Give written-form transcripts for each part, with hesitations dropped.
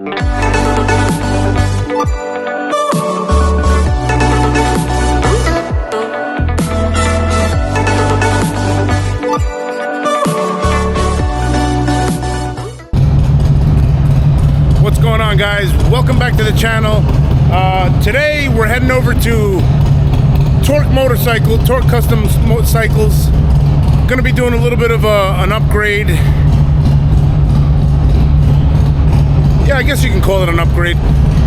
What's going on, guys? Welcome back to the channel. Today we're heading over to Torque Custom Cycles. Gonna be doing a little bit of an upgrade. Yeah, I guess you can call it an upgrade,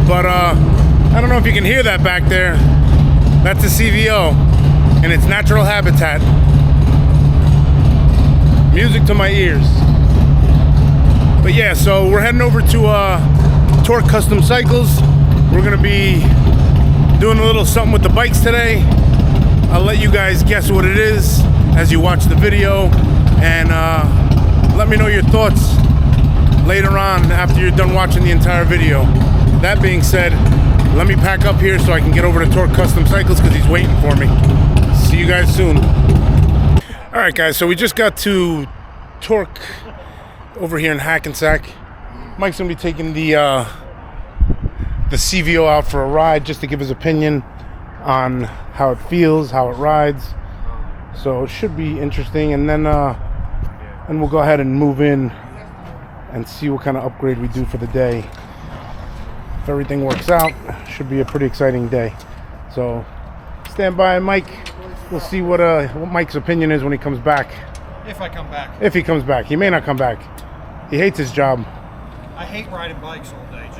but I don't know if you can hear that back there. That's a CVO in its natural habitat. Music to my ears. But yeah, so we're heading over to Torque Custom Cycles. We're gonna be doing a little something with the bikes today. I'll let you guys guess what it is as you watch the video, and let me know your thoughts later on after you're done watching the entire video. That being said, let me pack up here so I can get over to Torque Custom Cycles because he's waiting for me. See you guys soon. All right, guys, so we just got to Torque over here in Hackensack. Mike's gonna be taking the CVO out for a ride just to give his opinion on how it feels, how it rides. So it should be interesting, and then we'll go ahead and move in and see what kind of upgrade we do for the day. If everything works out, should be a pretty exciting day. So stand by, Mike. We'll see what Mike's opinion is when he comes back. If I come back. If he comes back. He may not come back. He hates his job. I hate riding bikes all day.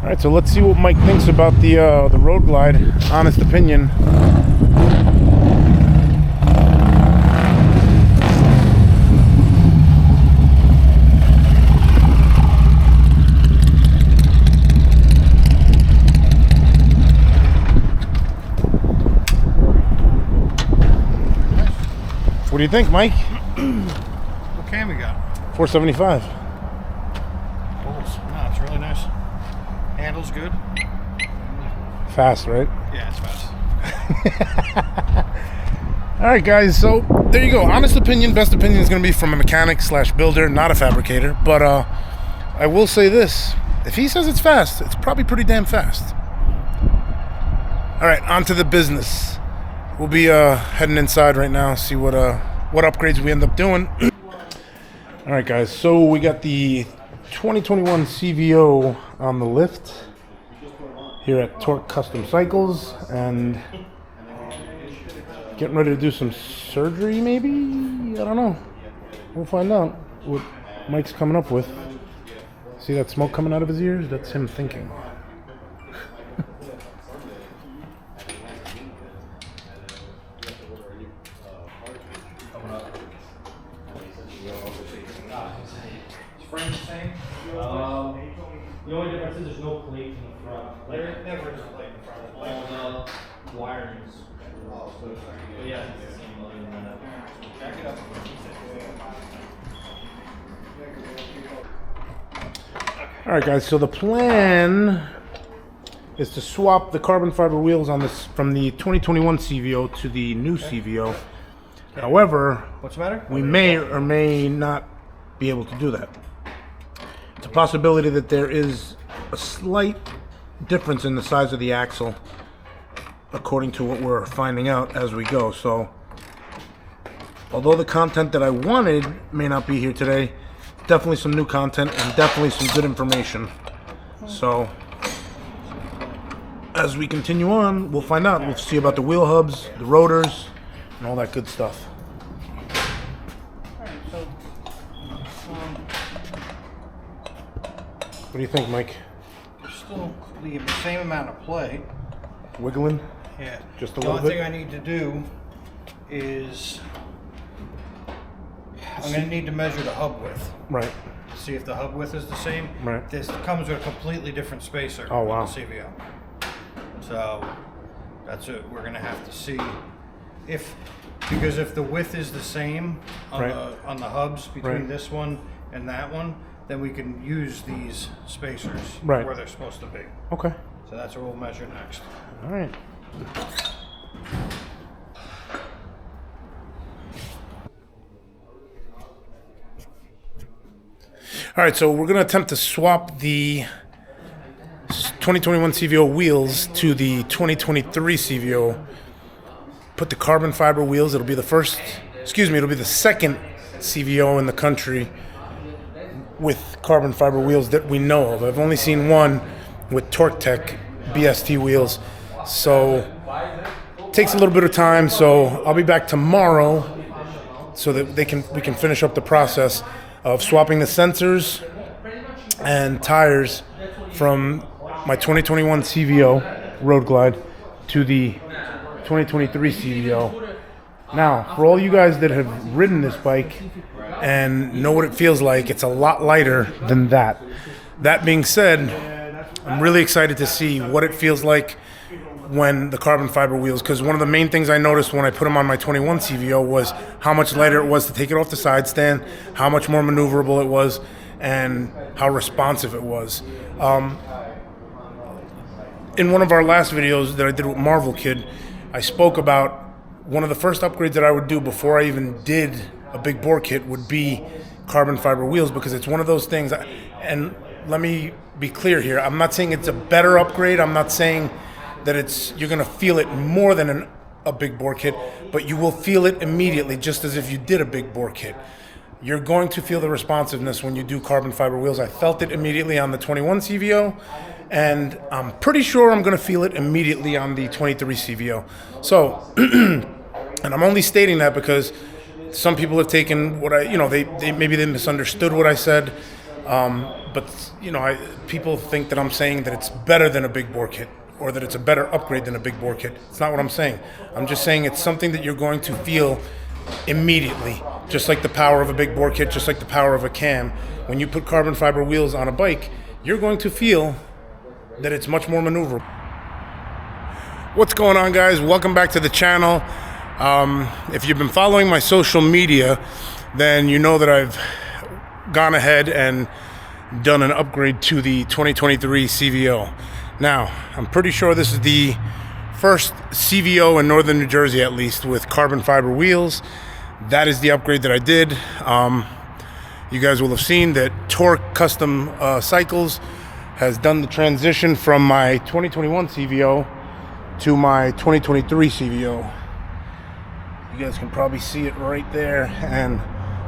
All right, so let's see what Mike thinks about the road glide. Honest opinion. What do you think, Mike? What cam we got? 475. Bulls. No, it's really nice. Handles good. Fast, right? Yeah, it's fast. All right, guys, so there you go. Honest opinion, best opinion is going to be from a mechanic / builder, not a fabricator. But I will say this. If he says it's fast, it's probably pretty damn fast. All right, on to the business. We'll be heading inside right now, see what upgrades we end up doing. All right, guys, so we got the 2021 CVO on the lift here at Torque Custom Cycles, and getting ready to do some surgery, maybe? I don't know. We'll find out what Mike's coming up with. See that smoke coming out of his ears? That's him thinking. Frame the same? The only difference is there's no plate in the front. There never is a plate in front of the plate. All the wirings. But yeah, it's the same other than that. Jack it up. All right, guys, so the plan is to swap the carbon fiber wheels on this from the 2021 CVO to the new CVO. However, What's the matter? we may or may not be able to do that. It's a possibility that there is a slight difference in the size of the axle according to what we're finding out as we go. So although the content that I wanted may not be here today, definitely some new content and definitely some good information. So as we continue on, we'll find out. We'll see about the wheel hubs, the rotors, and all that good stuff. What do you think, Mike? Still leave the same amount of play. Wiggling? Yeah. Just a the little only bit? thing I need to do is I'm going to need to measure the hub width. Right. See if the hub width is the same. Right. This comes with a completely different spacer. Oh, wow. On the CVO. So that's what we're going to have to see because if the width is the same on Right. on the hubs between Right. this one and that one, then we can use these spacers Right. where they're supposed to be. Okay. So that's what we'll measure next. All right. All right, so we're gonna attempt to swap the 2021 CVO wheels to the 2023 CVO. Put the carbon fiber wheels. It'll be the second CVO in the country with carbon fiber wheels that we know of. I've only seen one with Torque Tech BST wheels, so it takes a little bit of time. So I'll be back tomorrow so that we can finish up the process of swapping the sensors and tires from my 2021 CVO Road Glide to the 2023 CVO. Now, for all you guys that have ridden this bike and know what it feels like, it's a lot lighter than that. That being said, I'm really excited to see what it feels like when the carbon fiber wheels, because one of the main things I noticed when I put them on my 21 CVO was how much lighter it was to take it off the side stand, how much more maneuverable it was, and how responsive it was. In one of our last videos that I did with Marvel Kid, I spoke about one of the first upgrades that I would do before I even did a big bore kit would be carbon fiber wheels, because it's one of those things. And let me be clear here, I'm not saying it's a better upgrade. I'm not saying that you're going to feel it more than a big bore kit, but you will feel it immediately, just as if you did a big bore kit. You're going to feel the responsiveness when you do carbon fiber wheels. I felt it immediately on the 21 CVO, and I'm pretty sure I'm going to feel it immediately on the 23 CVO. So, and I'm only stating that because some people have taken what they maybe they misunderstood what I said, but people think that I'm saying that it's better than a big bore kit, or that it's a better upgrade than a big bore kit. It's not what I'm saying. I'm just saying it's something that you're going to feel immediately, just like the power of a big bore kit, just like the power of a cam. When you put carbon fiber wheels on a bike, you're going to feel that it's much more maneuverable. What's going on, guys? Welcome back to the channel. If you've been following my social media, then you know that I've gone ahead and done an upgrade to the 2023 CVO. Now, I'm pretty sure this is the first CVO in northern New Jersey, at least, with carbon fiber wheels. That is the upgrade that I did. You guys will have seen that Torque Custom Cycles has done the transition from my 2021 CVO to my 2023 CVO. You guys can probably see it right there. And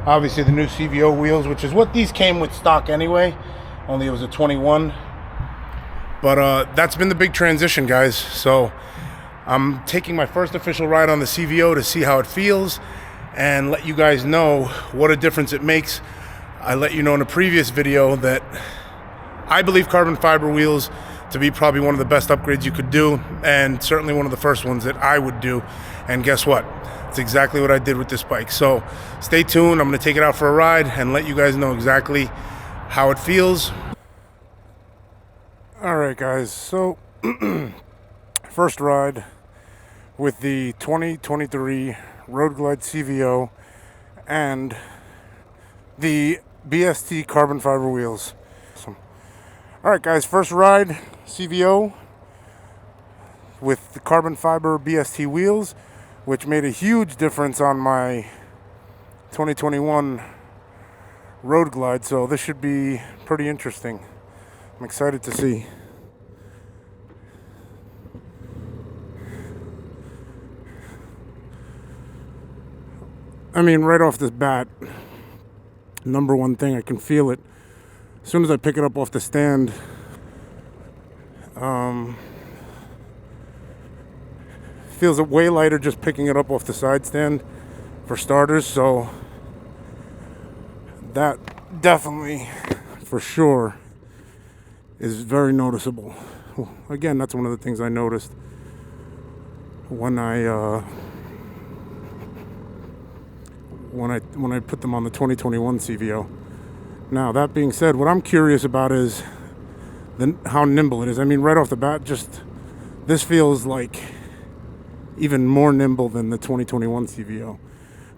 obviously the new CVO wheels, which is what these came with stock anyway, only it was a 21. But that's been the big transition, guys. So I'm taking my first official ride on the CVO to see how it feels and let you guys know what a difference it makes. I let you know in a previous video that I believe carbon fiber wheels to be probably one of the best upgrades you could do, and certainly one of the first ones that I would do. And guess what? It's exactly what I did with this bike. So stay tuned. I'm going to take it out for a ride and let you guys know exactly how it feels. All right, guys, so first ride with the 2023 Road Glide CVO and the BST carbon fiber wheels. All right, guys, first ride CVO with the carbon fiber BST wheels, which made a huge difference on my 2021 Road Glide, so this should be pretty interesting. I'm excited to see. I mean, right off this bat, number one thing, I can feel it. As soon as I pick it up off the stand, feels it way lighter just picking it up off the side stand, for starters, so that definitely, for sure, is very noticeable. Well, again, that's one of the things I noticed when I put them on the 2021 CVO. Now, that being said, what I'm curious about is how nimble it is. I mean, right off the bat, just this feels like even more nimble than the 2021 CVO,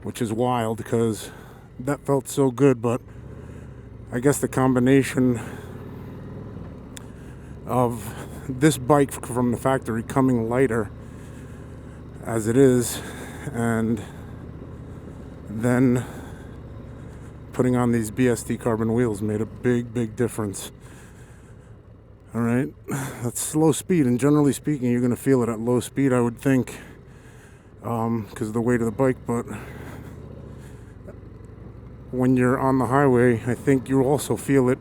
which is wild because that felt so good. But I guess the combination of this bike from the factory coming lighter as it is, and then putting on these BST Carbon wheels made a big difference. All right, that's low speed, and generally speaking, you're going to feel it at low speed, I would think, because of the weight of the bike. But when you're on the highway, I think you also feel it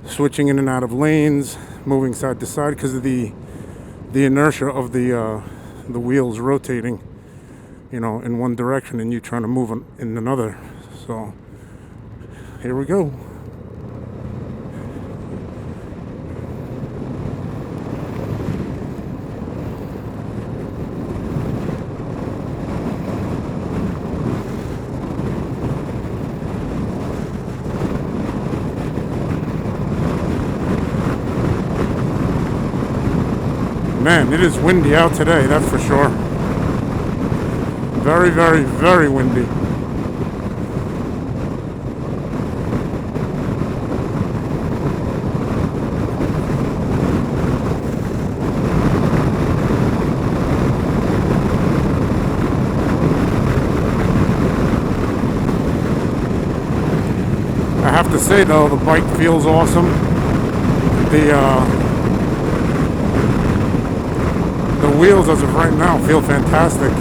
switching in and out of lanes, moving side to side because of the inertia of the wheels rotating, you know, in one direction, and you trying to move in another. So here we go. Man, it is windy out today, that's for sure. Very windy. I have to say though, the bike feels awesome. The wheels as of right now feel fantastic.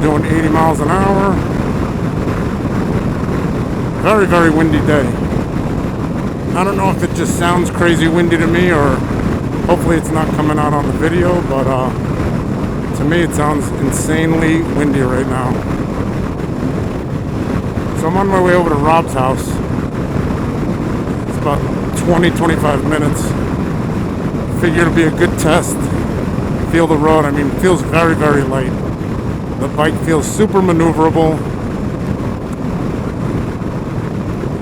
Doing 80 miles an hour. Very windy day. I don't know if it just sounds crazy windy to me, or hopefully it's not coming out on the video, but to me it sounds insanely windy right now. So I'm on my way over to Rob's house. It's about 20-25 minutes. Figure it'll be a good test. Feel the road. I mean, it feels very light. The bike feels super maneuverable.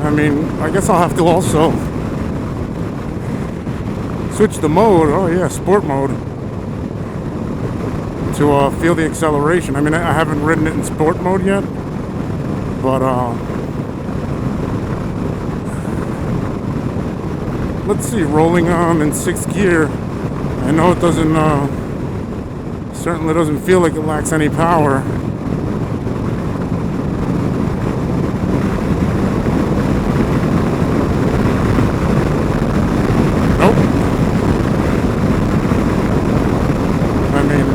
I mean, I guess I'll have to also switch the mode. Oh yeah, sport mode, to feel the acceleration. I mean, I haven't ridden it in sport mode yet, but let's see, rolling on in 6th gear. I know it doesn't, certainly doesn't feel like it lacks any power. Nope. I mean,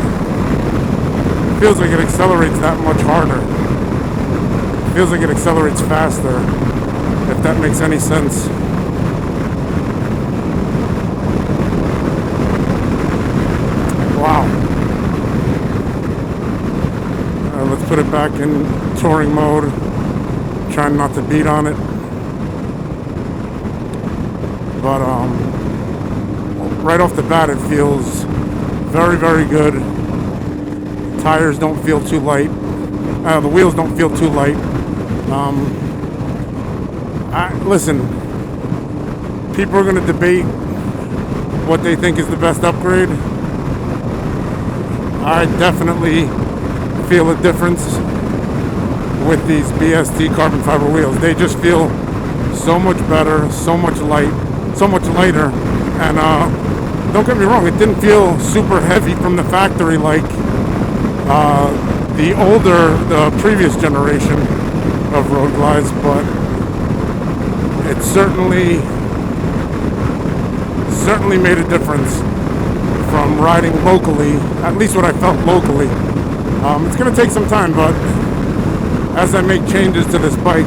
it feels like it accelerates that much harder. It feels like it accelerates faster, if that makes any sense. Wow. Let's put it back in touring mode. Trying not to beat on it. But right off the bat it feels very good. Tires don't feel too light. The wheels don't feel too light. Listen, people are going to debate what they think is the best upgrade. I definitely feel a difference with these BST carbon fiber wheels. They just feel so much better, so much lighter. And don't get me wrong, it didn't feel super heavy from the factory like the previous generation of road glides, but it certainly made a difference from riding locally, at least what I felt locally. It's going to take some time, but as I make changes to this bike,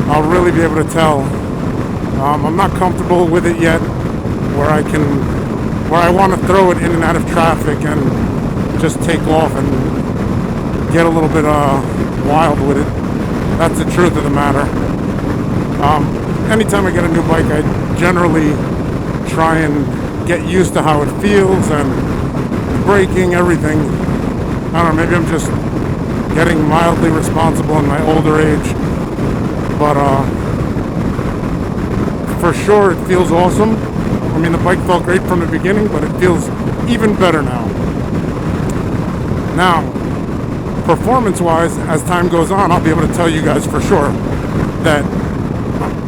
I'll really be able to tell. I'm not comfortable with it yet, where I want to throw it in and out of traffic and just take off and get a little bit wild with it. That's the truth of the matter. Anytime I get a new bike, I generally try and get used to how it feels and braking, everything. I don't know, maybe I'm just getting mildly responsible in my older age, but for sure it feels awesome. I mean, the bike felt great from the beginning, but it feels even better now. Now, performance-wise, as time goes on, I'll be able to tell you guys for sure that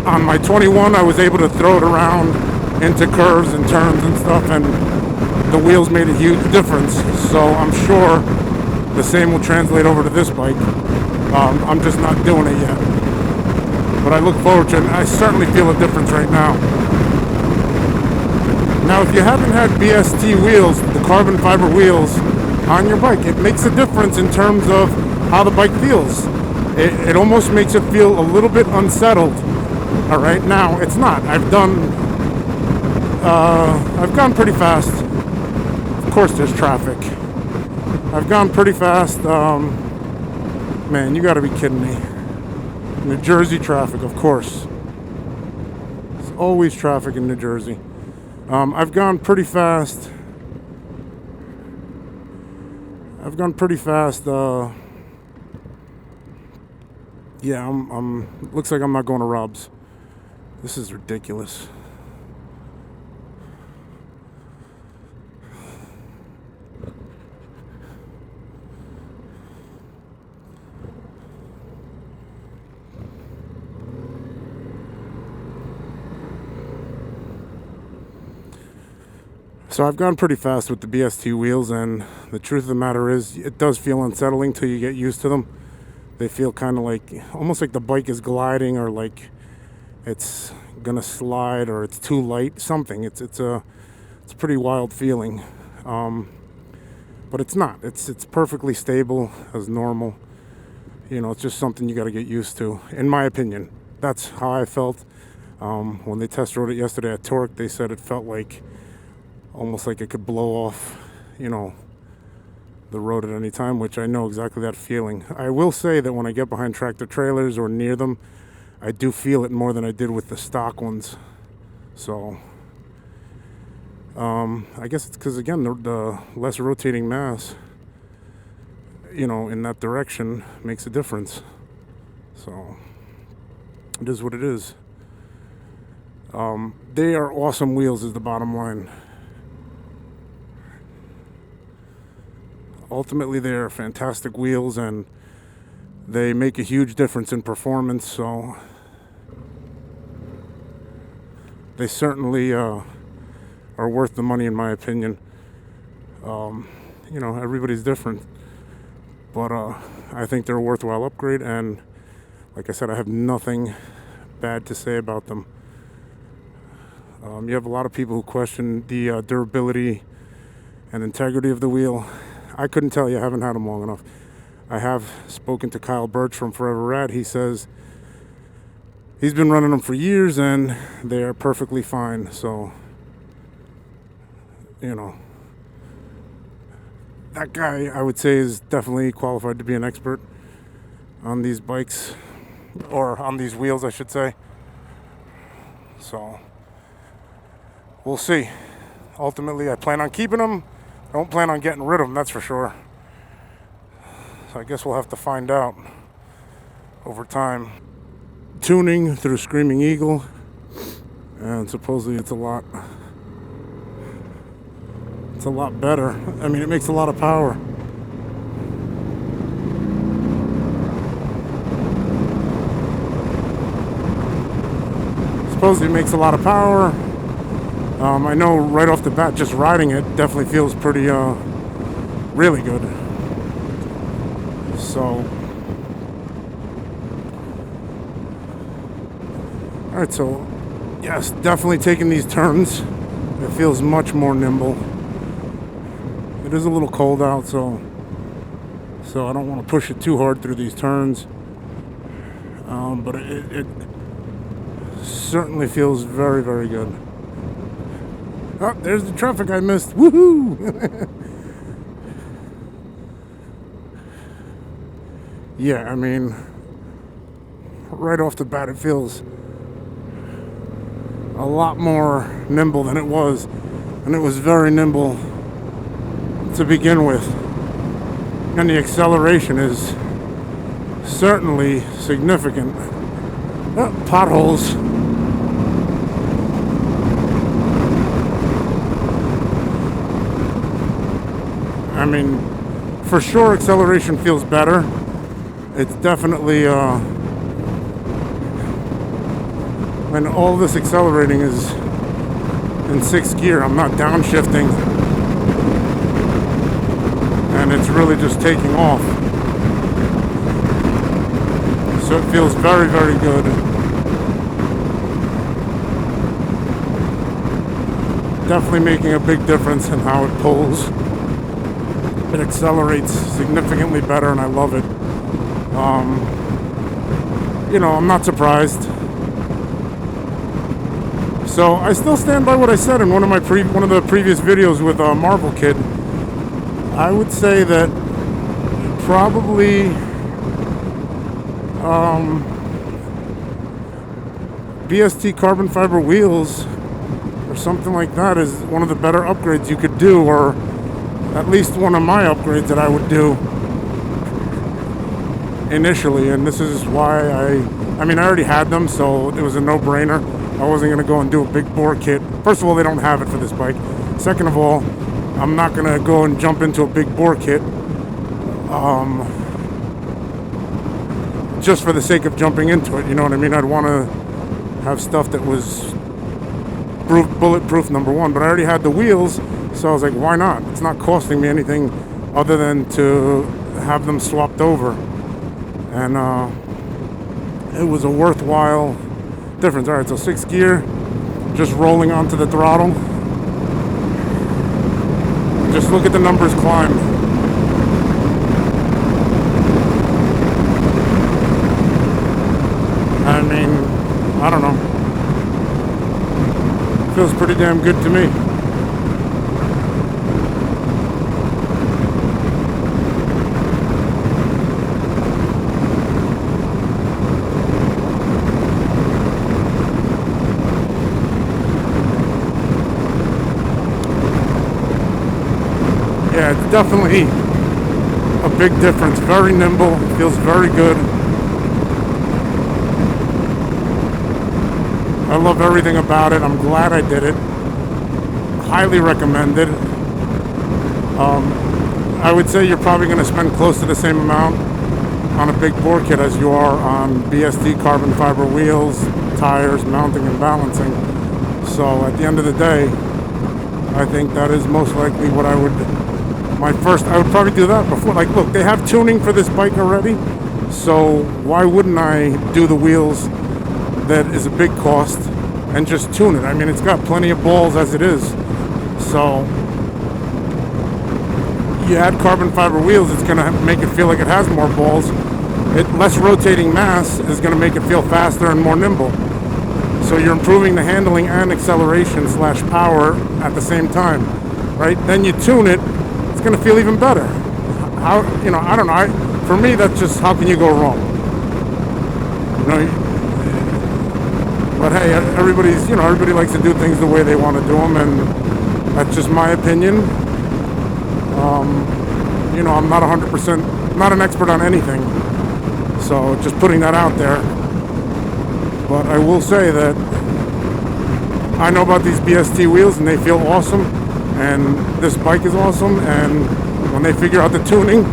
on my 21, I was able to throw it around into curves and turns and stuff, and the wheels made a huge difference. So I'm sure the same will translate over to this bike. I'm just not doing it yet. But I look forward to it, and I certainly feel a difference right now. Now, if you haven't had BST wheels, the carbon fiber wheels on your bike, it makes a difference in terms of how the bike feels. It almost makes it feel a little bit unsettled. All right, now it's not. I've gone pretty fast. Of course, there's traffic. I've gone pretty fast. Man, you got to be kidding me. New Jersey traffic, of course. There's always traffic in New Jersey. I've gone pretty fast. Yeah, looks like I'm not going to Rob's. This is ridiculous. So I've gone pretty fast with the BST wheels, and the truth of the matter is it does feel unsettling till you get used to them. They feel kind of like, almost like the bike is gliding, or like it's gonna slide, or it's too light, something. It's a pretty wild feeling. But it's not. It's perfectly stable as normal. You know, it's just something you got to get used to, in my opinion. That's how I felt. When they test rode it yesterday at Torque, they said it felt like almost like it could blow off, you know, the road at any time, which I know exactly that feeling. I will say that when I get behind tractor trailers or near them, I do feel it more than I did with the stock ones. So I guess it's because, again, the less rotating mass, you know, in that direction makes a difference. So it is what it is. They are awesome wheels, is the bottom line. Ultimately, they're fantastic wheels, and they make a huge difference in performance. So they certainly are worth the money, in my opinion. You know, everybody's different, but I think they're a worthwhile upgrade, and like I said, I have nothing bad to say about them. You have a lot of people who question the durability and integrity of the wheel. I couldn't tell you. I haven't had them long enough. I have spoken to Kyle Birch from Forever Rad. He says he's been running them for years and they are perfectly fine. So, you know, that guy, I would say, is definitely qualified to be an expert on these bikes, or on these wheels, I should say. So we'll see. Ultimately, I plan on keeping them. I don't plan on getting rid of them, that's for sure. So I guess we'll have to find out over time. Tuning through Screaming Eagle, and supposedly it's a lot better. I mean, it makes a lot of power. Supposedly it makes a lot of power. I know right off the bat, just riding it definitely feels pretty, really good. So, alright, so, yes, definitely taking these turns. It feels much more nimble. It is a little cold out, so I don't want to push it too hard through these turns. But it certainly feels very, very good. Oh, there's the traffic I missed. Woohoo! Yeah, I mean, right off the bat, it feels a lot more nimble than it was. And it was very nimble to begin with. And the acceleration is certainly significant. Oh, potholes. I mean, for sure, acceleration feels better. It's definitely, and all this accelerating is in 6th gear. I'm not downshifting, and it's really just taking off. So it feels very, very good. Definitely making a big difference in how it pulls. It accelerates significantly better, and I love it. You know, I'm not surprised. So I still stand by what I said in one of the previous videos with Marvel Kid. I would say that probably BST carbon fiber wheels or something like that is one of the better upgrades you could do, or at least one of my upgrades that I would do initially. And this is why I mean, I already had them, so it was a no-brainer. I wasn't going to go and do a big bore kit. First of all, they don't have it for this bike. Second of all, I'm not going to go and jump into a big bore kit just for the sake of jumping into it, you know what I mean? I'd want to have stuff that was bulletproof, number one, but I already had the wheels, so I was like, why not? It's not costing me anything other than to have them swapped over. And it was a worthwhile difference. All right, so 6th gear, just rolling onto the throttle. Just look at the numbers climb. I mean, I don't know. Feels pretty damn good to me. Yeah, it's definitely a big difference. Very nimble, feels very good. I love everything about it. I'm glad I did it. Highly recommended. I would say you're probably going to spend close to the same amount on a big bore kit as you are on BST carbon fiber wheels, tires, mounting and balancing. So at the end of the day, I think that is most likely what I would probably do that before. Like, look, they have tuning for this bike already, so why wouldn't I do the wheels that is a big cost and just tune it? I mean, it's got plenty of balls as it is. So you add carbon fiber wheels, it's going to make it feel like it has more balls. Less rotating mass is going to make it feel faster and more nimble. So you're improving the handling and acceleration / power at the same time, right? Then you tune it, it's going to feel even better. How, you know, I don't know. For me, that's just, how can you go wrong? You know, but hey, everybody likes to do things the way they want to do them, and that's just my opinion. You know, I'm not 100%, not an expert on anything, so just putting that out there. But I will say that I know about these BST wheels, and they feel awesome, and this bike is awesome, and when they figure out the tuning,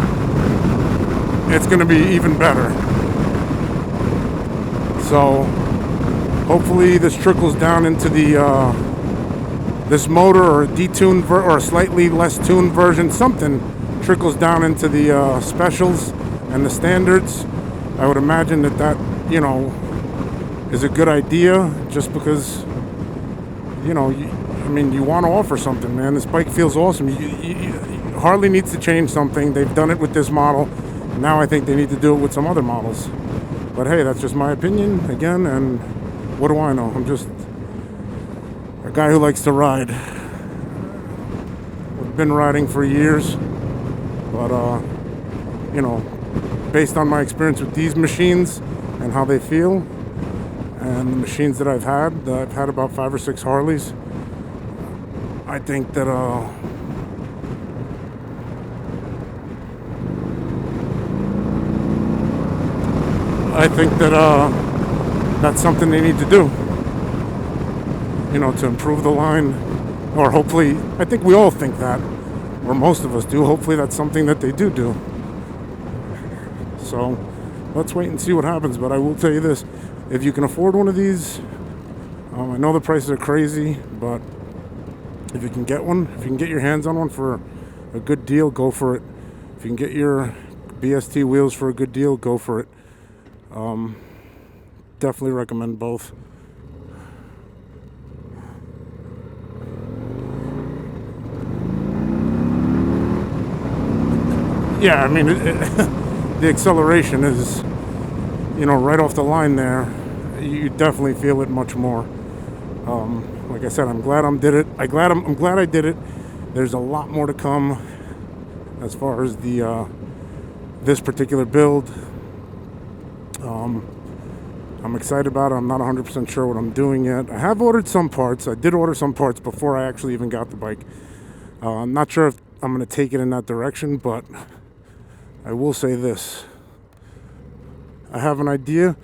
it's going to be even better. So hopefully this trickles down into the this motor, or a detuned or a slightly less tuned version, something trickles down into the specials and the standards. I would imagine that you know, is a good idea, just because, you know, I mean, you want to offer something, man. This bike feels awesome. Harley needs to change something. They've done it with this model. Now I think they need to do it with some other models. But hey, that's just my opinion again, and what do I know? I'm just a guy who likes to ride. I've been riding for years, but you know, based on my experience with these machines and how they feel, and the machines that I've had about 5 or 6 Harleys, I think that that's something they need to do, you know, to improve the line. Or hopefully, I think we all think that, or most of us do. Hopefully that's something that they do. So let's wait and see what happens. But I will tell you this, if you can afford one of these, I know the prices are crazy, but if you can get one, if you can get your hands on one for a good deal, go for it. If you can get your BST wheels for a good deal, go for it. Definitely recommend both. Yeah, I mean, the acceleration is, right off the line there. You definitely feel it much more. Like I said, I'm glad I'm glad I did it. There's a lot more to come as far as the this particular build. I'm excited about it. I'm not 100% sure what I'm doing yet. I have ordered some parts. I did order some parts before I actually even got the bike. I'm not sure if I'm going to take it in that direction, but I will say this. I have an idea.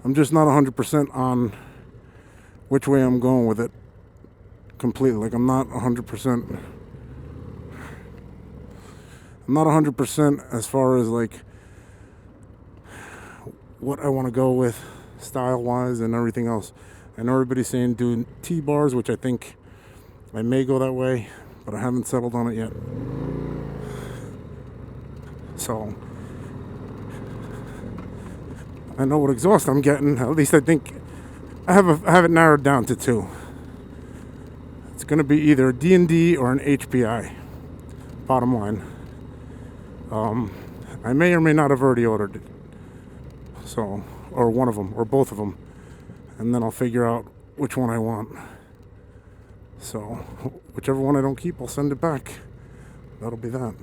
I'm just not 100% on which way I'm going with it completely. Like, I'm not 100%. I'm not 100% as far as like what I want to go with style-wise and everything else. I know everybody's saying do T-bars, which I think I may go that way, but I haven't settled on it yet. So I know what exhaust I'm getting. At least I think I have it narrowed down to two. It's going to be either a D&D or an HPI. Bottom line. I may or may not have already ordered it. So, or one of them, or both of them. And then I'll figure out which one I want. So, whichever one I don't keep, I'll send it back. That'll be that.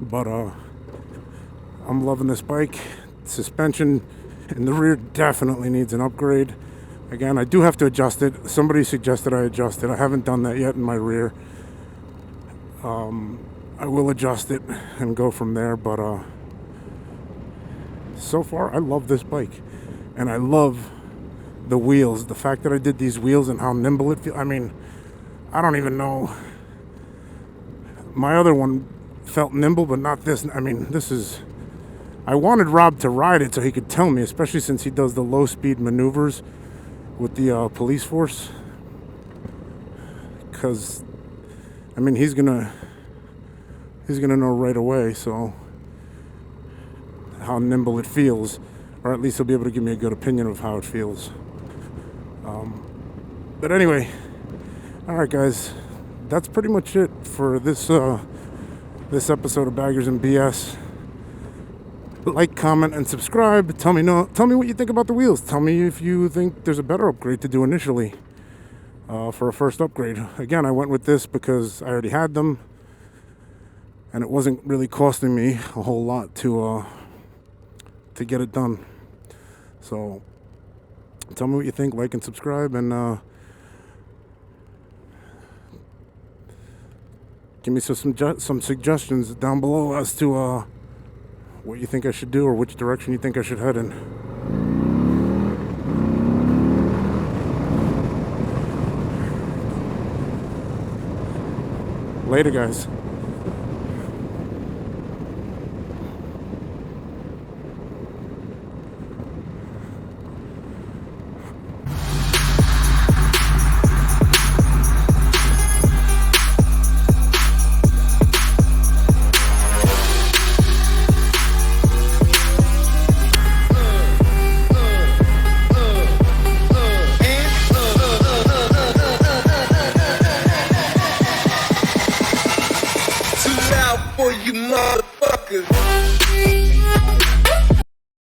But, I'm loving this bike. Suspension in the rear definitely needs an upgrade. Again, I do have to adjust it. Somebody suggested I adjust it. I haven't done that yet in my rear. I will adjust it and go from there, but so far I love this bike, and I love the wheels. The fact that I did these wheels and how nimble it feels. I mean, I don't even know. My other one felt nimble, but not this. I mean, this is. I wanted Rob to ride it so he could tell me, especially since he does the low-speed maneuvers with the police force. Because, I mean, he's gonna know right away. So how nimble it feels, or at least he'll be able to give me a good opinion of how it feels. But anyway, all right, guys, that's pretty much it for this this episode of Baggers and BS. Like, comment, and subscribe. Tell me what you think about the wheels. Tell me if you think there's a better upgrade to do initially for a first upgrade. Again, I went with this because I already had them, and it wasn't really costing me a whole lot to get it done. So tell me what you think. Like and subscribe, and give me some suggestions down below as to what you think I should do, or which direction you think I should head in. Later, guys.